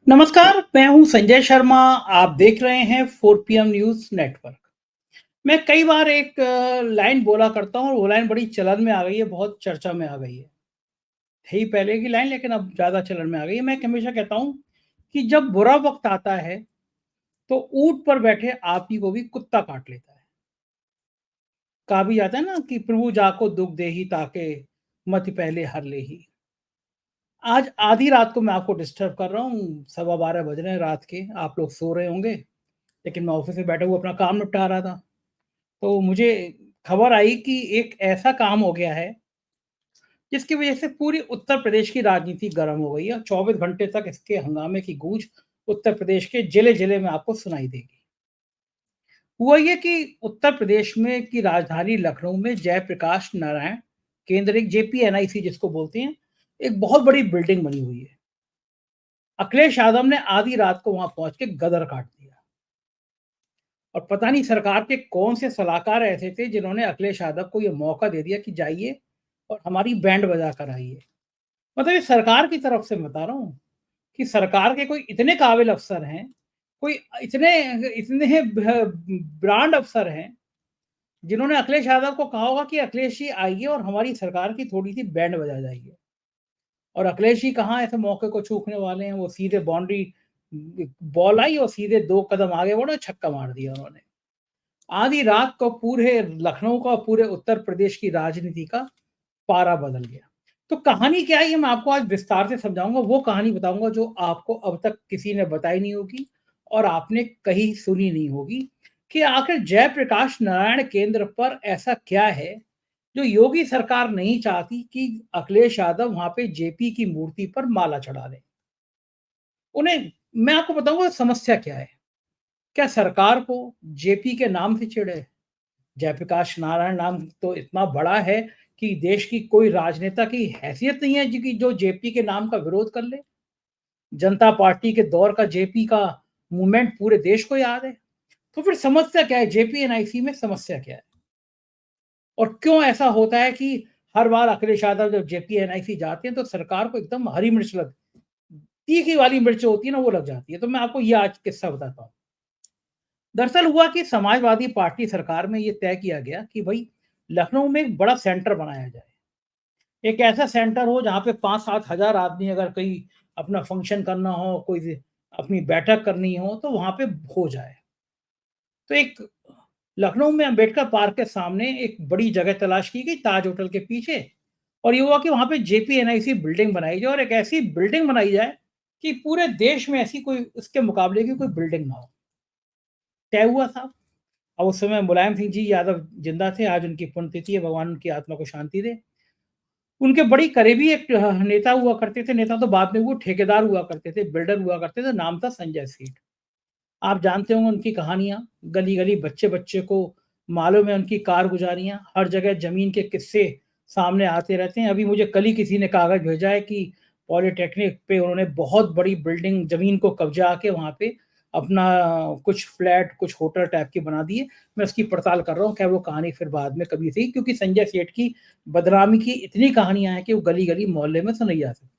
नमस्कार, मैं हूं संजय शर्मा। आप देख रहे हैं 4 PM न्यूज़ नेटवर्क। मैं कई बार एक लाइन बोला करता हूं और वो लाइन बड़ी चलन में आ गई है, बहुत चर्चा में आ गई है। थी पहले की लाइन लेकिन अब ज़्यादा चलन में आ गई है। मैं हमेशा कहता हूं कि जब बुरा वक़्त आता है, तो ऊँट पर बैठे हाथी को भी कुत्ता काट लेता है। कहा भी जाता है ना कि प्रभु जाको दुःख देहि ताके मति पहले हर लेहि। आज आधी रात को मैं आपको डिस्टर्ब कर रहा हूँ, 12:15 बज रहे हैं रात के, आप लोग सो रहे होंगे। लेकिन मैं ऑफिस में बैठा हुआ अपना काम निपटा रहा था। तो मुझे खबर आई कि एक ऐसा काम हो गया है, जिसकी वजह से पूरी उत्तर प्रदेश की राजनीति गर्म हो गई है और 24 घंटे तक इसके हंगामे की गूंज उत्तर प्रदेश के जिले-जिले में आपको सुनाई देगी। हुआ ये कि उत्तर प्रदेश में की राजधानी लखनऊ में जयप्रकाश नारायण केंद्र, एक जेपीएनआईसी जिसको बोलते हैं, एक बहुत बड़ी बिल्डिंग बनी हुई है। अखिलेश यादव ने आधी रात को वहां पहुंच के गदर काट दिया। और पता नहीं सरकार के कौन से सलाहकार ऐसे थे जिन्होंने अखिलेश यादव को ये मौका दे दिया कि जाइए और हमारी बैंड बजा कर आइए। मतलब ये सरकार की तरफ से बता रहा हूँ कि सरकार के कोई इतने काबिल अफ़सर हैं, कोई इतने इतने ब्रांड अफ़सर हैं, जिन्होंने अखिलेश यादव को कहा होगा कि अखिलेश जी आइए और हमारी सरकार की थोड़ी-सी बैंड बजा जाइए। और अखिलेश जी कहाँ ऐसे मौके को चूकने वाले हैं, वो सीधे बाउंड्री बॉल आई और सीधे 2 कदम आगे बढ़े, छक्का मार दिया उन्होंने। आधी रात को पूरे लखनऊ का, पूरे उत्तर प्रदेश की राजनीति का पारा बदल गया। तो कहानी क्या है ये मैं आपको आज विस्तार से समझाऊँगा, वो कहानी बताऊँगा जो आपको अब तक किसी ने बताई नहीं होगी और आपने कहीं सुनी नहीं होगी कि आखिर जयप्रकाश नारायण केंद्र पर ऐसा क्या है, जो योगी सरकार नहीं चाहती कि अखिलेश यादव वहाँ पे जेपी की मूर्ति पर माला चढ़ा दें। उन्हें मैं आपको बताऊँगा समस्या क्या है? क्या सरकार को जेपी के नाम से चिढ़ है? जयप्रकाश नारायण नाम तो इतना बड़ा है कि देश की कोई राजनेता की हैसियत नहीं है जी कि जो जेपी के नाम का विरोध कर ले। जनता पार्टी के दौर का जेपी का मूवमेंट पूरे देश को याद है। तो फिर समस्या क्या है? जेपीएनआईसी में समस्या क्या है? और क्यों ऐसा होता है कि हर बार अखिलेश यादव जब जेपीएनआईसी जाते हैं तो सरकार को एकदम हरी मिर्च लग तीखी वाली मिर्च होती है ना वो लग जाती है। तो मैं आपको ये आज किस्सा बताता हूँ। दरअसल हुआ कि समाजवादी पार्टी सरकार में ये तय किया गया कि भई लखनऊ में एक बड़ा सेंटर बनाया जाए। एक ऐसा सेंटर हो जहाँ पे 5-7 हज़ार आदमी अगर कहीं अपना फंक्शन करना हो, कोई अपनी बैठक करनी हो तो वहाँ पे हो जाए। तो एक लखनऊ में अम्बेडकर पार्क के सामने एक बड़ी जगह तलाश की गई ताज होटल के पीछे और ये हुआ कि वहाँ पे जेपीएनआईसी बिल्डिंग बनाई जाए और एक ऐसी बिल्डिंग बनाई जाए कि पूरे देश में ऐसी कोई उसके मुकाबले की कोई बिल्डिंग ना हो। तय हुआ था। अब उस समय मुलायम सिंह जी यादव जिंदा थे, आज उनकी पुण्यतिथि है, भगवान उनकी आत्मा को शांति दे। उनके बड़ी करीबी एक नेता हुआ करते थे, नेता तो बाद में वो ठेकेदार हुआ करते थे, बिल्डर हुआ करते थे, नाम था संजय सेठ। आप जानते होंगे उनकी कहानियाँ, गली-गली, बच्चे-बच्चे को मालूम है उनकी कारगुज़ारियाँ, हर जगह ज़मीन के किस्से सामने आते रहते हैं। अभी मुझे कल ही किसी ने कागज़ भेजा है कि पॉलिटेक्निक पे उन्होंने बहुत बड़ी बिल्डिंग ज़मीन को कब्ज़ा के वहाँ पे अपना कुछ फ्लैट, कुछ होटल टाइप के बना दिए। मैं उसकी पड़ताल कर रहा हूँ, खैर वो कहानी फिर बाद में कभी सही क्योंकि संजय सेठ की बदनामी की इतनी कहानियाँ हैं कि वो गली-गली, मोहल्ले में सुनाई जा सकती।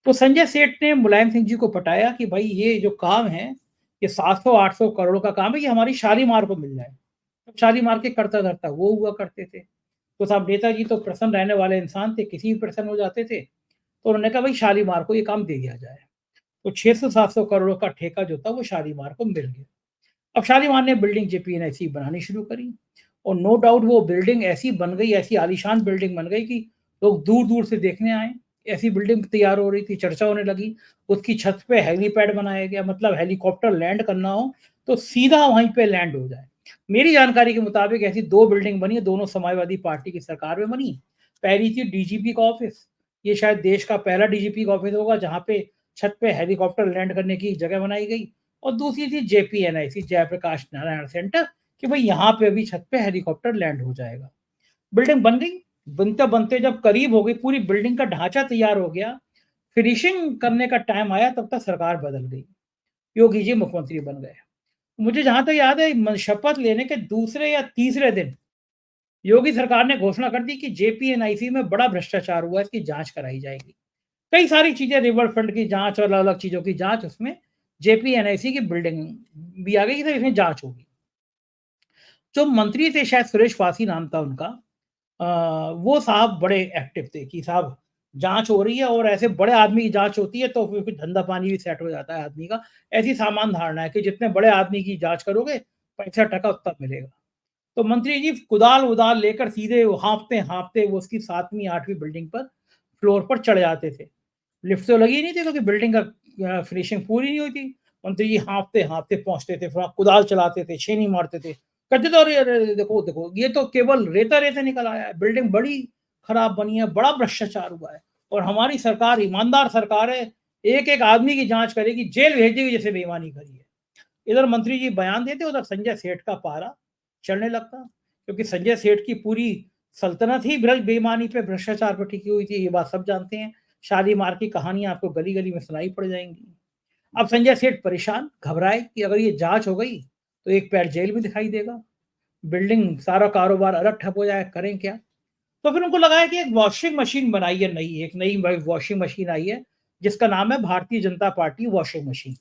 तो संजय सेठ ने मुलायम सिंह जी को पटाया कि भाई ये जो काम है, ये 700-800 करोड़ का काम है, ये हमारी शालीमार को मिल जाए। अब शालीमार के कर्ता-धर्ता वो हुआ करते थे। तो साहब नेताजी तो प्रसन्न रहने वाले इंसान थे, किसी भी प्रसन्न हो जाते थे। तो उन्होंने कहा भाई शालीमार को ये काम दे दिया जाए। तो 600-700 करोड़ का ठेका जो था वो शालीमार को मिल गया। अब शालीमार ने बिल्डिंग जेपीएनआईसी बनानी शुरू करी और नो डाउट वो बिल्डिंग ऐसी बन गई, ऐसी आलीशान बिल्डिंग बन गई कि लोग दूर-दूर से देखने आए। ऐसी बिल्डिंग तैयार हो रही थी, चर्चा होने लगी। उसकी छत पे हेलीपैड बनाया गया, मतलब हेलीकॉप्टर लैंड करना हो तो सीधा वहीं पे लैंड हो जाए। मेरी जानकारी के मुताबिक ऐसी 2 बिल्डिंग बनी है, दोनों समाजवादी पार्टी की सरकार में बनी। पहली थी डीजीपी का ऑफिस, ये शायद देश का पहला डीजीपी का ऑफिस होगा जहाँ पे छत पे हेलीकॉप्टर लैंड करने की जगह बनाई गई। और दूसरी थी जेपीएनआईसी जयप्रकाश नारायण सेंटर कि भाई यहाँ पे भी छत पे हेलीकॉप्टर लैंड हो जाएगा। बिल्डिंग बन गई, बनते-बनते जब करीब हो गई, पूरी बिल्डिंग का ढांचा तैयार हो गया, फिनिशिंग करने का टाइम आया तब तक सरकार बदल गई। योगी जी मुख्यमंत्री बन गए। मुझे जहाँ तक याद है शपथ लेने के दूसरे या तीसरे दिन योगी सरकार ने घोषणा कर दी कि जेपीएनआईसी में बड़ा भ्रष्टाचार हुआ है, इसकी जाँच कराई जाएगी। कई सारी चीज़ें, रिवर फ्रंट की जाँच और अलग-अलग चीज़ों की जाँच, उसमें जेपीएनआईसी की बिल्डिंग भी आ गई, तो इसमें जाँच होगी। जो मंत्री थे, शायद सुरेश वासी नाम था उनका, वो साहब बड़े एक्टिव थे कि साहब जाँच हो रही है, और ऐसे बड़े आदमी की जाँच होती है तो फिर कुछ धंधा पानी भी सेट हो जाता है आदमी का। ऐसी सामान्य धारणा है कि जितने बड़े आदमी की जाँच करोगे, पैसा-टका उतना मिलेगा। तो मंत्री जी कुदाल-वुदाल लेकर सीधे वो हाँफते-हाँफते वो उसकी 7वीं 8वीं बिल्डिंग पर फ्लोर पर चढ़ जाते थे। लिफ्ट तो लगी नहीं थी क्योंकि बिल्डिंग का फिनिशिंग पूरी नहीं हुई थी। मंत्री जी हाँफते-हाँफते पहुँचते थे, थोड़ा कुदाल चलाते थे, छेनी मारते थे। कहते थे, "अरे, अरे! अरे, देखो, देखो, ये तो केवल रेता-रेता निकल आया है, बिल्डिंग बड़ी खराब बनी है, बड़ा भ्रष्टाचार हुआ है, और हमारी सरकार ईमानदार सरकार है, एक-एक आदमी की जाँच करेगी, जेल भेज देगी जिसने बेईमानी करी है।" इधर मंत्री जी बयान देते, उधर संजय सेठ का पारा चढ़ने लगता, क्योंकि संजय सेठ की पूरी सल्तनत ही भ्रष्ट बेईमानी पे, भ्रष्टाचार पे टिकी हुई थी, ये बात सब जानते हैं। शालीमार की कहानियाँ आपको गली-गली में सुनाई पड़ जाएँगी। अब संजय सेठ परेशान, घबराए कि अगर ये जाँच हो गई, तो एक पैर जेल में दिखाई देगा, बिल्डिंग सारा कारोबार अलग ठप हो जाए, करें क्या? तो फिर उनको लगा है कि एक वॉशिंग मशीन बनाई है नई, एक नई व वॉशिंग मशीन आई है, जिसका नाम है Bharatiya Janata party washing machine.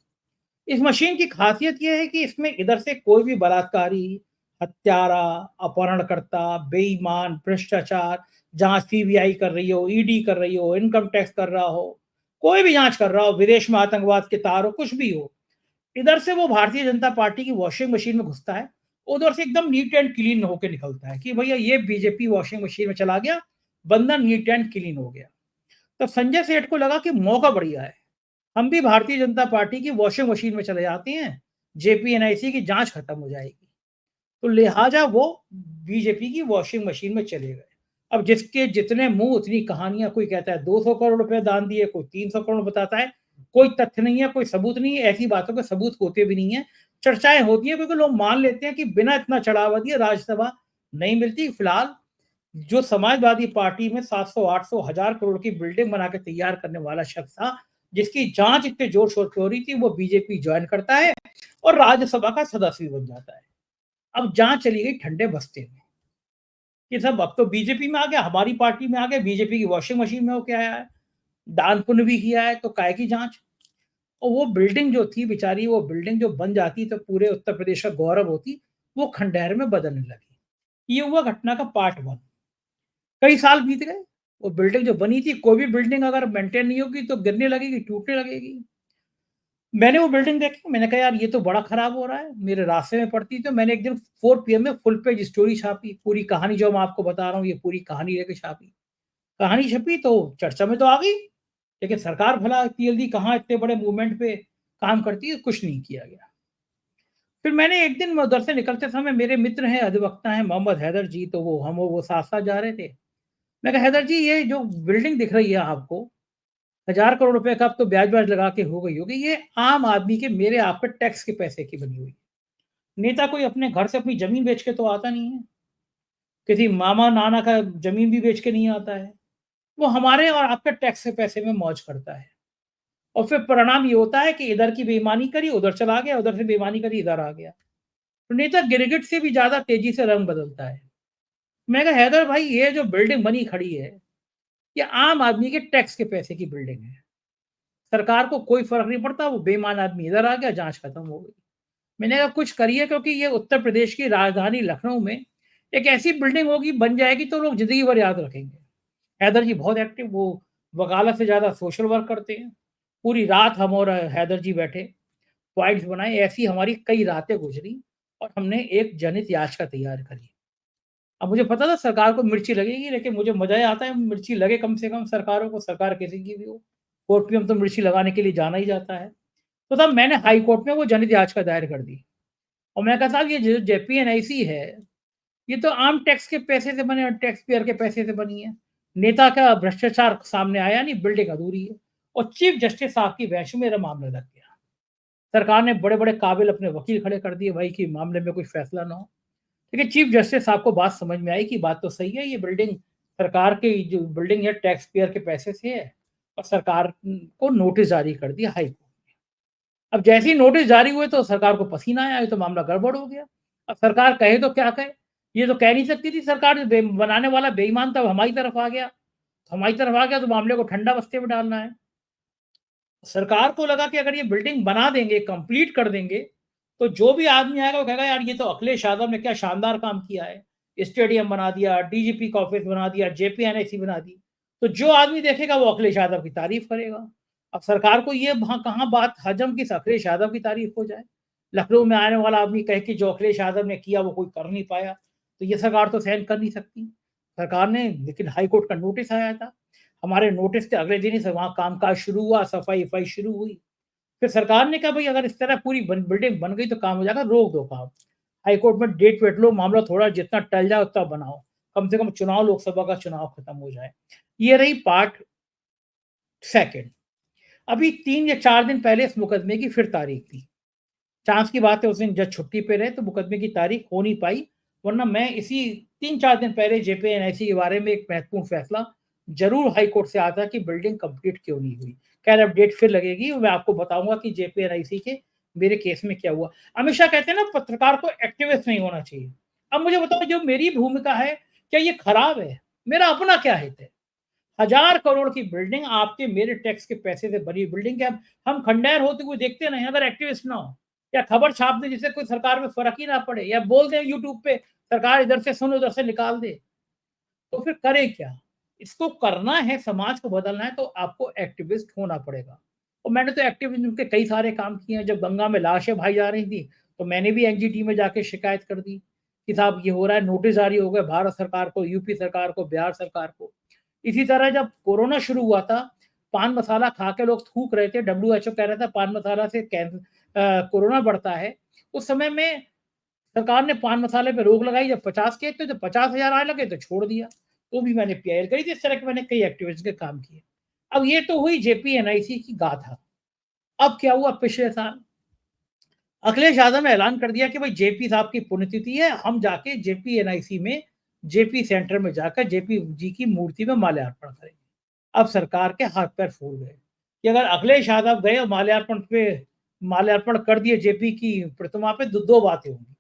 इस मशीन की खासियत ये है कि इसमें इधर से कोई भी बलात्कारी, हत्यारा, अपहरणकर्ता, बेईमान, भ्रष्टाचार, जाँच सीबीआई कर रही हो, ईडी कर रही हो, इनकम टैक्स कर रहा हो, कोई भी जाँच कर रहा हो, विदेश में आतंकवाद के तार हो, कुछ भी हो, इधर से वो भारतीय जनता पार्टी की वॉशिंग मशीन में घुसता है, उधर से एकदम नीट एंड क्लीन होके निकलता है कि भैया ये बीजेपी वॉशिंग मशीन में चला गया, बंदा नीट एंड क्लीन हो गया। तो संजय सेठ को लगा कि मौका बढ़िया है। हम भी भारतीय जनता पार्टी की वॉशिंग मशीन में चले जाते हैं, जेपीएनआईसी की जाँच खत्म हो जाएगी। तो लिहाजा वो बीजेपी की वॉशिंग मशीन में चले गए। अब जिसके जितने मुँह उतनी कहानियाँ, कोई कहता है 200 करोड़ रुपए दान दिए, कोई 300 करोड़ बताता है, कोई तथ्य नहीं है, कोई सबूत नहीं है, ऐसी बातों के सबूत होते भी नहीं हैं। चर्चाएँ होती हैं क्योंकि लोग मान लेते हैं कि बिना इतना चढ़ावा दिए राज्यसभा नहीं मिलती। फिलहाल जो समाजवादी पार्टी में 700, 800, 1000 करोड़ की बिल्डिंग बना के तैयार करने वाला शख्स था, जिसकी जाँच इतने जोर-शोर पे हो रही थी, वो बीजेपी जॉइन करता है और राज्यसभा का सदस्य भी बन जाता है। अब जाँच चली गई ठंडे बस्ते में, कि सब अब तो बीजेपी में आ गया, हमारी पार्टी में आ गया, बीजेपी की वॉशिंग मशीन में होके आया है, दान पुण्य भी किया है, तो काहे की जाँच? और वो बिल्डिंग जो थी बेचारी, वो बिल्डिंग जो बन जाती तो पूरे उत्तर प्रदेश का गौरव होती, वो खंडहर में बदलने लगी। ये हुआ घटना का पार्ट 1। कई साल बीत गए, वो बिल्डिंग जो बनी थी, कोई भी बिल्डिंग अगर मेंटेन नहीं होगी तो गिरने लगेगी, टूटने लगेगी। मैंने वो बिल्डिंग देखी, मैंने कहा यार ये तो बड़ा खराब हो रहा है, मेरे रास्ते में पड़ती, तो मैंने एक दिन 4 पीएम में फुल पेज स्टोरी छापी, पूरी कहानी जो मैं आपको बता रहा हूँ, ये पूरी कहानी लेके छापी। कहानी छपी तो चर्चा में तो आ गई, लेकिन सरकार भला पीएलडी कहाँ इतने बड़े मूवमेंट पे काम करती है, कुछ नहीं किया गया। फिर मैंने एक दिन उधर से निकलते समय, मेरे मित्र हैं, अधिवक्ता हैं मोहम्मद हैदर जी, तो वो साथ-साथ जा रहे थे। मैं कहा हैदर जी, ये जो बिल्डिंग दिख रही है आपको, 1000 करोड़ रुपए का अब तो ब्याज-व्याज लगा के हो गई होगी, ये आम आदमी के, मेरे आपके टैक्स के पैसे की बनी हुई है। नेता कोई अपने घर से अपनी ज़मीन बेच के तो आता नहीं है, किसी मामा-नाना का ज़मीन भी बेच के नहीं आता है। वो हमारे और आपके टैक्स के पैसे में मौज करता है, और फिर परिणाम ये होता है कि इधर की बेईमानी करी, उधर चला गया, उधर से बेईमानी करी, इधर आ गया। तो नेता गिरगिट से भी ज़्यादा तेज़ी से रंग बदलता है। मैं कहा हैदर भाई, ये जो बिल्डिंग बनी खड़ी है, ये आम आदमी के टैक्स के पैसे की बिल्डिंग है। सरकार को कोई फ़र्क नहीं पड़ता, वो बेईमान आदमी इधर आ गया, जाँच खत्म हो गई। मैंने कहा कुछ करिए, क्योंकि ये उत्तर प्रदेश की राजधानी लखनऊ में एक ऐसी बिल्डिंग होगी, बन जाएगी तो लोग ज़िंदगी भर याद रखेंगे। हैदर जी बहुत एक्टिव, वो वकालत से ज़्यादा सोशल वर्क करते हैं। पूरी रात हम और हैदर जी बैठे, पॉइंट्स बनाए, ऐसी हमारी कई रातें गुज़री और हमने एक जनहित याचिका तैयार करी। अब मुझे पता था सरकार को मिर्ची लगेगी, लेकिन मुझे मज़ा ही आता है, मिर्ची लगे कम से कम सरकारों को, सरकार किसी की भी हो। कोर्ट में हम तो मिर्ची लगाने के लिए जाना ही जाता है। तो तब मैंने हाई कोर्ट में वो जनहित याचिका दायर कर दी, और मैंने कहा साहब, ये जो जेपीएनआईसी है, ये तो आम टैक्स के पैसे से बने, और टैक्स पेयर के पैसे से बनी है। नेता का भ्रष्टाचार सामने आया नहीं, बिल्डिंग अधूरी है। और चीफ जस्टिस साहब की बेंच में मेरा मामला लग गया। सरकार ने बड़े-बड़े काबिल अपने वकील खड़े कर दिए भाई, कि मामले में कोई फैसला ना हो। देखिए, चीफ जस्टिस साहब को बात समझ में आई कि बात तो सही है, ये बिल्डिंग सरकार की जो बिल्डिंग है, टैक्स पेयर के पैसे से है, और सरकार को नोटिस जारी कर दिया हाई कोर्ट ने। अब जैसे ही नोटिस जारी हुए तो सरकार को पसीना आया, ये तो मामला गड़बड़ हो गया। अब सरकार कहे तो क्या कहे? ये तो कह नहीं सकती थी सरकार, बनाने वाला बेईमान था, वो हमारी तरफ आ गया। तो हमारी तरफ आ गया तो मामले को ठंडा बस्ते में डालना है। सरकार को लगा कि अगर ये बिल्डिंग बना देंगे, कंप्लीट कर देंगे, तो जो भी आदमी आएगा वो कहेगा यार ये तो अखिलेश यादव ने क्या शानदार काम किया है। स्टेडियम बना दिया, डीजीपी का ऑफिस बना दिया, जेपीएनआईसी बना दी। तो जो आदमी देखेगा वो अखिलेश यादव की तारीफ करेगा। अब सरकार को ये वहाँ कहाँ बात हजम कि अखिलेश यादव की तारीफ हो जाए। लखनऊ में आने वाला आदमी कहे कि जो अखिलेश यादव ने किया वो कोई कर नहीं पाया, तो ये सरकार तो सहन कर नहीं सकती। सरकार ने लेकिन हाई कोर्ट का नोटिस आया था। हमारे नोटिस के अगले दिन ही से वहाँ कामकाज शुरू हुआ, सफाई-वफाई शुरू हुई। फिर सरकार ने कहा भई अगर इस तरह पूरी बिल्डिंग बन गई तो काम हो जाएगा, रोक दो काम। हाई कोर्ट में डेट वेट लो, मामला थोड़ा जितना टल जाए उतना बनाओ। कम से कम चुनाव, लोकसभा का चुनाव खत्म हो जाए। ये रही पार्ट सेकंड। अभी 3 या 4 दिन पहले इस मुकदमे की फिर तारीख थी। चांस की बात है उस दिन जज छुट्टी पे रहे तो मुकदमे की तारीख हो नहीं पाई, वरना मैं इसी 3-4 दिन पहले जेपीएनआईसी के बारे में एक महत्वपूर्ण फैसला ज़रूर हाई कोर्ट से आता कि बिल्डिंग कंप्लीट क्यों नहीं हुई। खैर अब डेट फिर लगेगी, मैं आपको बताऊँगा कि जेपीएनआईसी के मेरे केस में क्या हुआ। अमित शाह कहते हैं ना पत्रकार को एक्टिविस्ट नहीं होना चाहिए। अब मुझे बताओ जो मेरी भूमिका है, क्या ये खराब है? मेरा अपना क्या हित है? 1000 करोड़ की बिल्डिंग आपके मेरे टैक्स के पैसे से बनी बिल्डिंग के हम खंडेर होते हुए देखते नहीं अगर एक्टिविस्ट ना हो या खबर छाप दे जिससे कोई सरकार में फर्क ही ना पड़े या बोल दे यूट्यूब पे सरकार इधर से सुन उधर से निकाल दे, तो फिर करे क्या? इसको करना है, समाज को बदलना है तो आपको एक्टिविस्ट होना पड़ेगा। और मैंने तो एक्टिविज्म के कई सारे काम किए हैं। जब गंगा में लाशें भाई जा रही थी, तो मैंने भी एनजीटी में जाके शिकायत कर दी कि साहब ये हो रहा है, नोटिस जारी हो गए भारत सरकार को, यूपी सरकार को, बिहार सरकार को। इसी तरह जब कोरोना शुरू हुआ था, पान मसाला खा के लोग थूक रहे थे, डब्ल्यूएचओ कह रहा था पान मसाला से कोरोना बढ़ता है। उस समय में सरकार ने पान मसाले पे रोक लगाई, जब 50 केस थे तो 50,000 आने लगे तो छोड़ दिया। तो भी मैंने पीआईएल करी थी, इस तरह के मैंने कई एक्टिविस्ट के काम किए। अब ये तो हुई जेपीएनआईसी की गाथा। अब क्या हुआ पिछले साल? अखिलेश यादव ने ऐलान कर दिया कि भाई जेपी साहब की पुण्यतिथि है, हम जाके जेपीएनआईसी में जेपी सेंटर में जाकर जेपी जी की मूर्ति में माल्यार्पण करेंगे। अब सरकार के हाथ पैर फूल गए कि अगर अखिलेश यादव गए और माल्यार्पण कर दिए जेपी की प्रतिमा पे, दो बातें होंगी।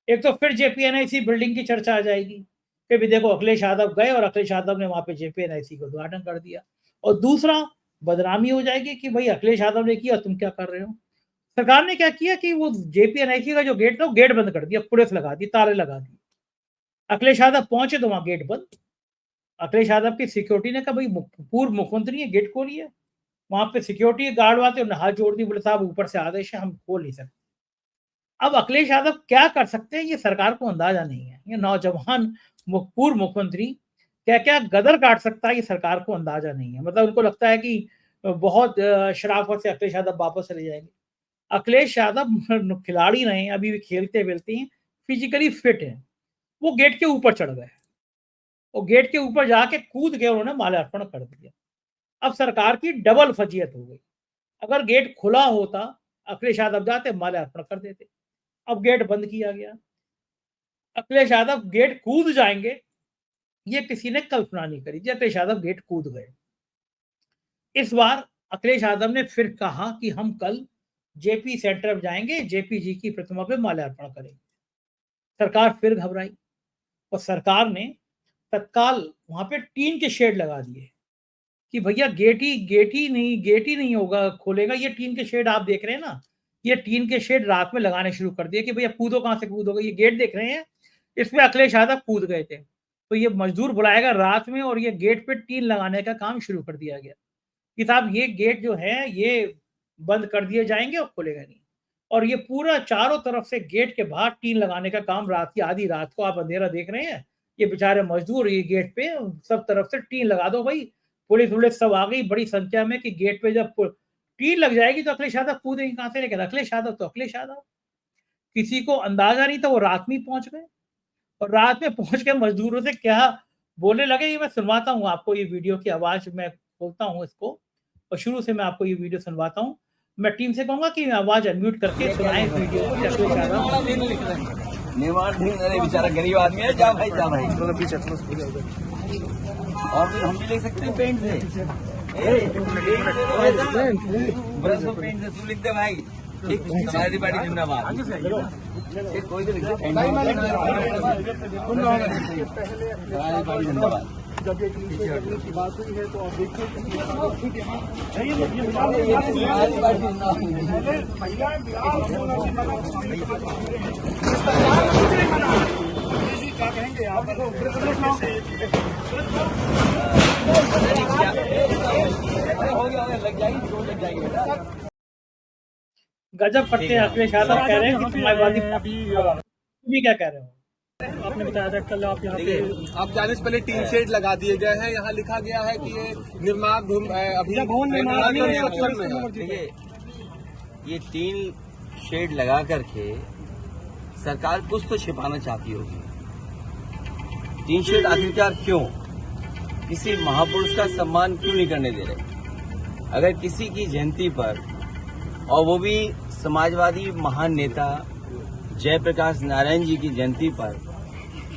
एक तो फिर जेपीएनआईसी बिल्डिंग की चर्चा आ जाएगी कि भी देखो अखिलेश यादव गए और अखिलेश यादव ने वहां पे जेपीएनआईसी का उद्घाटन कर दिया। और दूसरा, बदनामी हो जाएगी कि भाई अखिलेश यादव ने किया, तुम क्या कर रहे हो। सरकार ने क्या किया कि वो जेपीएनआईसी का जो गेट था वो गेट बंद कर दिया, पुलिस लगा दी, ताले लगा दिए। अखिलेश यादव पहुंचे तो वहां गेट बंद। अखिलेश यादव की सिक्योरिटी ने कहा भाई पूर्व मुख्यमंत्री है, गेट खोलिए। वहां पे सिक्योरिटी गार्ड आते, उन्होंने हाथ जोड़ दी, बोले साहब ऊपर से आदेश है, हम खोल नहीं सकते। अब अखिलेश यादव क्या कर सकते हैं ये सरकार को अंदाजा नहीं है। ये नौजवान पूर्व मुख्यमंत्री क्या क्या गदर काट सकता है ये सरकार को अंदाजा नहीं है। मतलब उनको लगता है कि बहुत शराफत से अखिलेश यादव वापस चले जाएंगे। अखिलेश यादव खिलाड़ी नहीं, अभी भी खेलते वेलते हैं, फिजिकली फिट है। वो गेट के ऊपर चढ़ गए, वो गेट के ऊपर जाके कूद के उन्होंने माल्यार्पण कर दिया। अब सरकार की डबल फजीयत हो गई। अगर गेट खुला होता, अखिलेश यादव जाते माल्यार्पण कर देते। अब गेट बंद किया गया। अखिलेश यादव गेट कूद जाएंगे, ये किसी ने कल्पना नहीं करी थी। अखिलेश यादव गेट कूद गए। इस बार अखिलेश यादव ने फिर कहा कि हम कल जेपी सेंटर जाएंगे, जेपी जी की प्रतिमा पे माल्यार्पण करेंगे। सरकार फिर घबराई और सरकार ने तत्काल वहां पे टीन के शेड लगा दिए कि भैया गेट ही नहीं होगा, खोलेगा। ये टीन के शेड आप देख रहे हैं ना, ये टीन के शेड रात में लगाने शुरू कर दिए कि भैया कूदो, कहां से कूदोगे। ये गेट देख रहे हैं, इसमें अखिलेश यादव कूद गए थे, तो ये मजदूर बुलाएगा रात में और ये गेट पे टीन लगाने का काम शुरू कर दिया गया कि साहब ये गेट जो है ये बंद कर दिए जाएंगे और खुलेगा नहीं। और ये पूरा चारों तरफ से गेट के बाहर टीन लगाने का काम रात की आधी रात को, आप अंधेरा देख रहे हैं, ये बेचारे मजदूर ये गेट पे सब तरफ से टीन लगा दो भाई। पुलिस वुलिस सब आ गई बड़ी संख्या में कि गेट पे जब टीन लग जाएगी तो अखिलेश यादव कूदेंगे कहां से। लेकिन अखिलेश यादव तो अखिलेश यादव, किसी को अंदाजा नहीं था। वो रात में पहुंच गए और रात में पहुंच के मजदूरों से क्या बोलने लगे, ये मैं सुनवाता हूँ आपको। ये वीडियो की आवाज मैं खोलता हूँ इसको और शुरू से मैं आपको ये वीडियो सुनवाता हूँ। मैं टीम से कहूंगा कि आवाज अनम्यूट करके सुनाएं वीडियो को। बेचारा गरीब आदमी है, जा भाई जा भाई। और फिर हम भी ले सकते हैं पेंट से, ब्रश को पेंट से तू लिख दे भाई। ठीक, समाजवादी पार्टी जिंदाबाद। कोई तो लिख दे, समाजवादी पार्टी जिंदाबाद। जब ये टीम से करने की बात हुई है तो आप देखिए कि खुद यहाँ क्या कहेंगे आप? हो गया लग जाएगी, दो लग जाएगी। गजब करते हैं अखिलेश यादव कह रहे हैं कि समाजवादी अभी भी क्या कह रहे हो? आपने बताया था कल आप यहाँ पे आप जाने से पहले टीन शेड लगा दिए गए हैं। यहाँ लिखा गया है कि ये निर्माण अभी कंस्ट्रक्शन में है। देखिए, ये 3 शेड लगा करके सरकार कुछ तो छिपाना चाहती होगी। 3 शेड आखिरकार क्यों? किसी महापुरुष का सम्मान क्यों नहीं करने दे रहे? अगर किसी की जयंती पर, और वो भी समाजवादी महान नेता जयप्रकाश नारायण जी की जयंती पर,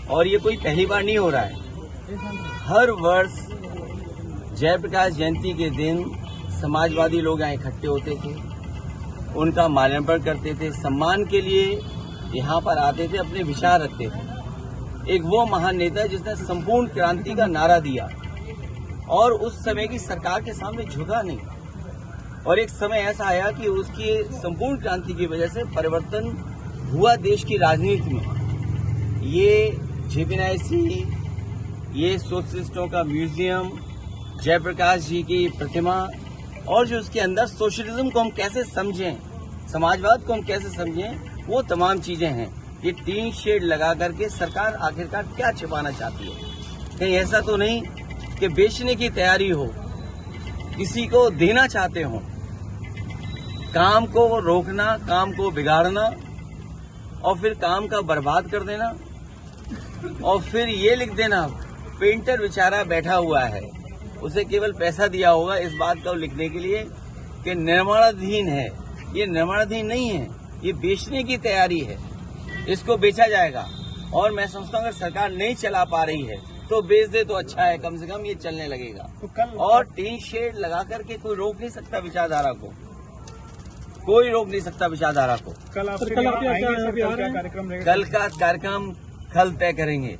और ये कोई पहली बार नहीं हो रहा है। हर वर्ष जयप्रकाश जयंती के दिन समाजवादी लोग यहाँ इकट्ठे होते थे, उनका माल्यार्पण करते थे, सम्मान के लिए यहाँ पर आते थे, अपने विचार रखते थे। एक वो महान नेता जिसने संपूर्ण क्रांति का नारा दिया और उस समय की सरकार के सामने झुका नहीं, और एक समय ऐसा आया कि उसकी संपूर्ण क्रांति की वजह से परिवर्तन हुआ देश की राजनीति में। ये जेपीएनआईसी, ये सोशलिस्टों का म्यूजियम, जयप्रकाश जी की प्रतिमा, और जो उसके अंदर सोशलिज्म को हम कैसे समझें, समाजवाद को हम कैसे समझें, वो तमाम चीजें हैं। ये 3 शेड लगा करके सरकार आखिरकार क्या छिपाना चाहती है? कहीं ऐसा तो नहीं कि बेचने की तैयारी हो, किसी को देना चाहते हो, काम को रोकना, काम को बिगाड़ना, और फिर काम का बर्बाद कर देना, और फिर ये लिख देना पेंटर बेचारा बैठा हुआ है, उसे केवल पैसा दिया होगा इस बात को लिखने के लिए कि निर्माणाधीन है। ये निर्माणाधीन नहीं है, ये बेचने की तैयारी है, इसको बेचा जाएगा। और मैं समझता हूँ अगर सरकार नहीं चला पा रही है तो बेच दे तो अच्छा है, कम से कम ये चलने लगेगा। तो कल और 3 शेड लगा करके कोई रोक नहीं सकता विचारधारा को, कोई रोक नहीं सकता विचारधारा को। कल आप कार्यक्रम रहेगा? कल का कार्यक्रम कल तय करेंगे।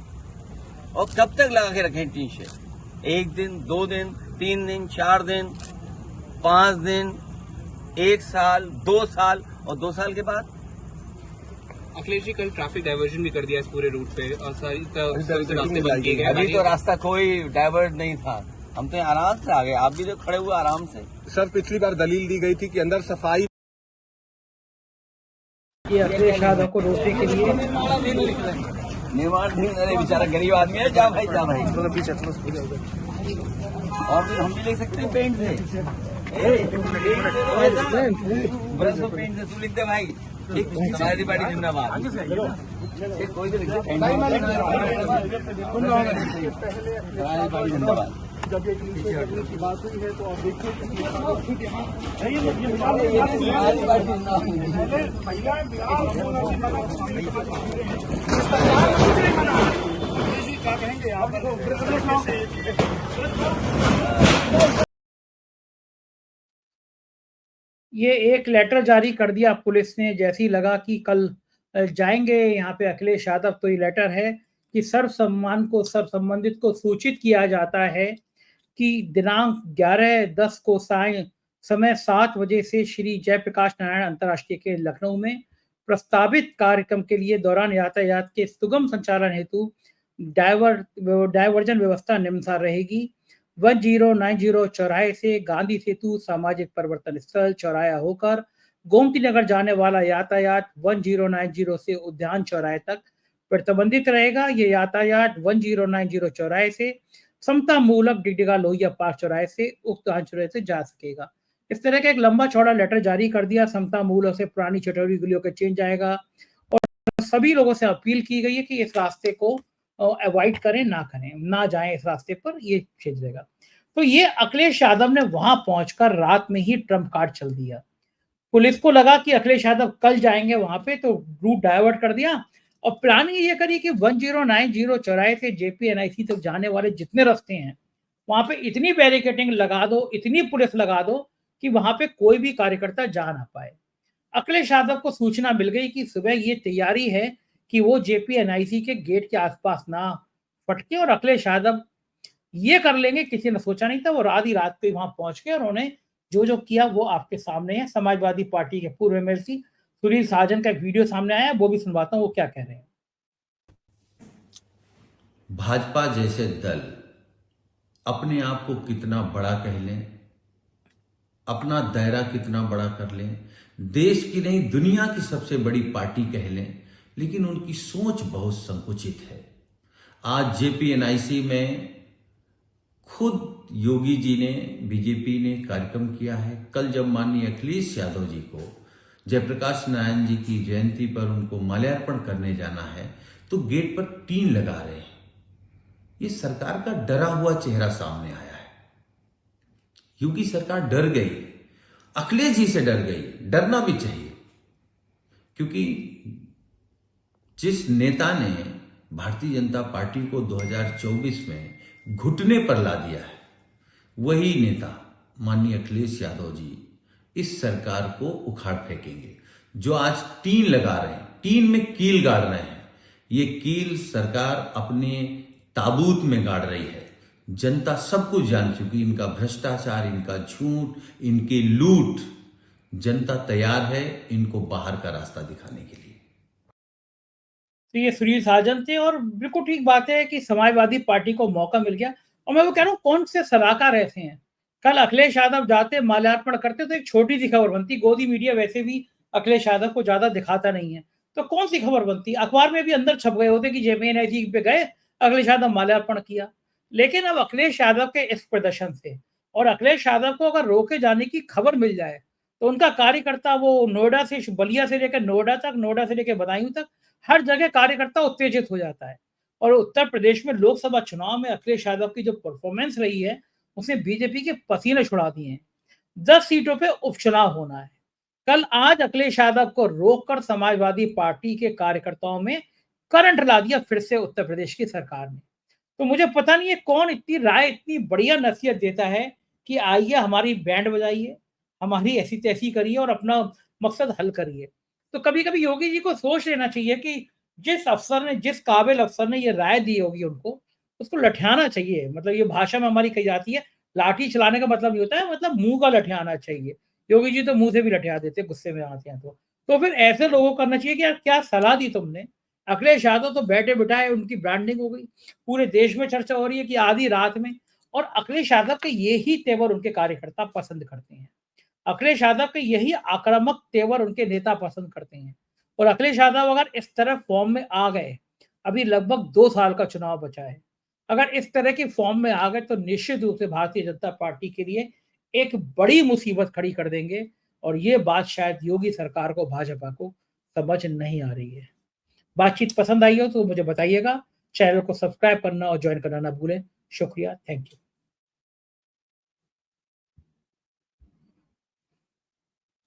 और कब तक लगा के रखें 3 शेड? 1 दिन, 2 दिन, 3 दिन, 4 दिन, 5 दिन, 1 साल, 2 साल, और 2 साल के बाद? अखिलेश जी, कल ट्रैफिक डाइवर्जन भी कर दिया इस पूरे रूट पे, और सारी रास्ते बंद किए गए। अभी तो रास्ता कोई डाइवर्ट नहीं था, हम तो आराम से आ गए, आप भी तो खड़े हुए आराम से। सर, पिछली बार दलील दी गई थी कि अंदर सफाई, ये अखिलेश यादव को रोकने के लिए निर्माणाधीन, अरे बेचारा गरीब आदमी है, जा भाई जा भाई। और फिर हम भी ले सकते हैं पेंट से, ब्रश को पेंट से तू लिख दे भाई, ठीक, समाजवादी पार्टी जिंदाबाद। कोई तो लिख दे, समाजवादी पार्टी जिंदाबाद। जब ये टीम से करने की बात हुई है तो आप देखिए कि खुद यहाँ क्या कहेंगे आप? ये एक लेटर जारी कर दिया पुलिस ने, जैसे ही लगा कि कल जाएंगे यहाँ पे अखिलेश यादव, तो ये लेटर है कि सर्व सम्मान को, सर्व संबंधित को सूचित किया जाता है कि दिनांक 11/10 को समय 7 बजे से श्री जयप्रकाश नारायण अंतर्राष्ट्रीय के लखनऊ में प्रस्तावित कार्यक्रम के लिए दौरान यातायात के सुगम संचालन हेतु डायवर्जन व्यवस्था निम्नानुसार रहेगी। 1090 चौराहे से गांधी सेतु सामाजिक परिवर्तन स्थल चौराहा होकर गोमती नगर जाने वाला यातायात 1090 से उद्यान चौराहे तक प्रतिबंधित रहेगा। ये यातायात 1090 चौराहे से समता मूलक डिगडिगा लोहिया पार्क चौराहे से उद्यान चौराहे से जा सकेगा। इस तरह का एक लंबा चौड़ा लेटर जारी कर दिया। समता मूलों से पुरानी चटोरी गलियों के चेंज जाएगा, और सभी लोगों से अपील की गई है कि इस रास्ते को अवॉइड करें, ना जाएं इस रास्ते पर, ये चेंज रहेगा। तो ये अखिलेश यादव ने वहां पहुंचकर रात में ही ट्रम्प कार्ड चल दिया। पुलिस को लगा कि अखिलेश यादव कल जाएंगे वहां पे, तो रूट डाइवर्ट कर दिया, और प्लानिंग ये करी कि 1090 चौराहे से जेपीएनआईसी तक जाने वाले जितने रास्ते हैं वहां पे इतनी बैरिकेडिंग लगा दो, इतनी पुलिस लगा दो कि वहां पे कोई भी कार्यकर्ता जा ना पाए। अखिलेश यादव को सूचना मिल गई कि सुबह ये तैयारी है कि वो जेपीएनआईसी के गेट के आसपास ना फटके, और अखिलेश यादव ये कर लेंगे किसी ने सोचा नहीं था। वो आधी रात को वहां पहुंच गए और उन्होंने जो जो किया वो आपके सामने है। समाजवादी पार्टी के पूर्व एमएलसी सुनील साजन का एक वीडियो सामने आया, वो भी सुनवाता हूँ वो क्या कह रहे हैं। भाजपा जैसे दल अपने आप को कितना बड़ा कह लें, अपना दायरा कितना बड़ा कर लें, देश की नहीं दुनिया की सबसे बड़ी पार्टी कह लें, लेकिन उनकी सोच बहुत संकुचित है। आज जेपीएनआईसी में खुद योगी जी ने, बीजेपी ने कार्यक्रम किया है। कल जब माननीय अखिलेश यादव जी को जयप्रकाश नारायण जी की जयंती पर उनको माल्यार्पण करने जाना है तो गेट पर टीन लगा रहे हैं। ये सरकार का डरा हुआ चेहरा सामने आया है। योगी सरकार डर गई, अखिलेश जी से डर गई। डरना भी चाहिए, क्योंकि जिस नेता ने भारतीय जनता पार्टी को 2024 में घुटने पर ला दिया है, वही नेता माननीय अखिलेश यादव जी इस सरकार को उखाड़ फेंकेंगे। जो आज टीन लगा रहे हैं, टीन में कील गाड़ रहे हैं, ये कील सरकार अपने ताबूत में गाड़ रही है। जनता सब कुछ जान चुकी, इनका भ्रष्टाचार, इनका झूठ, इनकी लूट। जनता तैयार है इनको बाहर का रास्ता दिखाने के लिए। तो ये सुनील साजन थे और बिल्कुल ठीक बात है कि समाजवादी पार्टी को मौका मिल गया। और मैं वो कह रहा हूँ कौन से सलाहकार ऐसे हैं। कल अखिलेश यादव जाते माल्यार्पण करते तो एक छोटी सी खबर बनती। गोदी मीडिया वैसे भी अखिलेश यादव को ज्यादा दिखाता नहीं है, तो कौन सी खबर बनती, अखबार में भी अंदर छप गए होते कि जेपीएनआईसी पे गए, अखिलेश यादव माल्यार्पण किया। लेकिन अब अखिलेश यादव के इस प्रदर्शन से और अखिलेश यादव को अगर रोके जाने की खबर मिल जाए तो उनका कार्यकर्ता वो नोएडा से, बलिया से लेकर नोएडा तक, नोएडा से लेकर बदायूं तक, हर जगह कार्यकर्ता उत्तेजित हो जाता है। और उत्तर प्रदेश में लोकसभा चुनाव में अखिलेश यादव की जो परफॉर्मेंस रही है उसने बीजेपी के पसीने छुड़ा दिए हैं। 10 सीटों पे उपचुनाव होना है। कल आज अखिलेश यादव को रोककर समाजवादी पार्टी के कार्यकर्ताओं में करंट ला दिया फिर से उत्तर प्रदेश की सरकार ने। तो मुझे पता नहीं है कौन इतनी राय, इतनी बढ़िया नसीहत देता है कि आइए हमारी बैंड बजाइए, हमारी ऐसी तैसी करिए और अपना मकसद हल करिए। तो कभी कभी योगी जी को सोच लेना चाहिए कि जिस अफसर ने, जिस काबिल अफसर ने ये राय दी होगी उनको, उसको लठियाना चाहिए। मतलब ये भाषा में हमारी कही जाती है, लाठी चलाने का मतलब ये होता है, मतलब मुंह का लठियाना चाहिए। योगी जी तो मुंह से भी लठिया देते, गुस्से में आते हैं तो फिर ऐसे लोगों को करना चाहिए कि यार क्या सलाह दी तुमने। अखिलेश यादव तो बैठे बिठाए उनकी ब्रांडिंग हो गई, पूरे देश में चर्चा हो रही है कि आधी रात में। और अखिलेश यादव के यही तेवर उनके कार्यकर्ता पसंद करते हैं। अखिलेश यादव के यही आक्रामक तेवर उनके नेता पसंद करते हैं। और अखिलेश यादव अगर इस तरह फॉर्म में आ गए, अभी लगभग 2 साल का चुनाव बचा है, अगर इस तरह की फॉर्म में आ गए तो निश्चित रूप से भारतीय जनता पार्टी के लिए एक बड़ी मुसीबत खड़ी कर देंगे। और ये बात शायद योगी सरकार को, भाजपा को समझ नहीं आ रही है। बातचीत पसंद आई हो तो मुझे बताइएगा। चैनल को सब्सक्राइब करना और ज्वाइन करना ना भूलें। शुक्रिया, थैंक यू।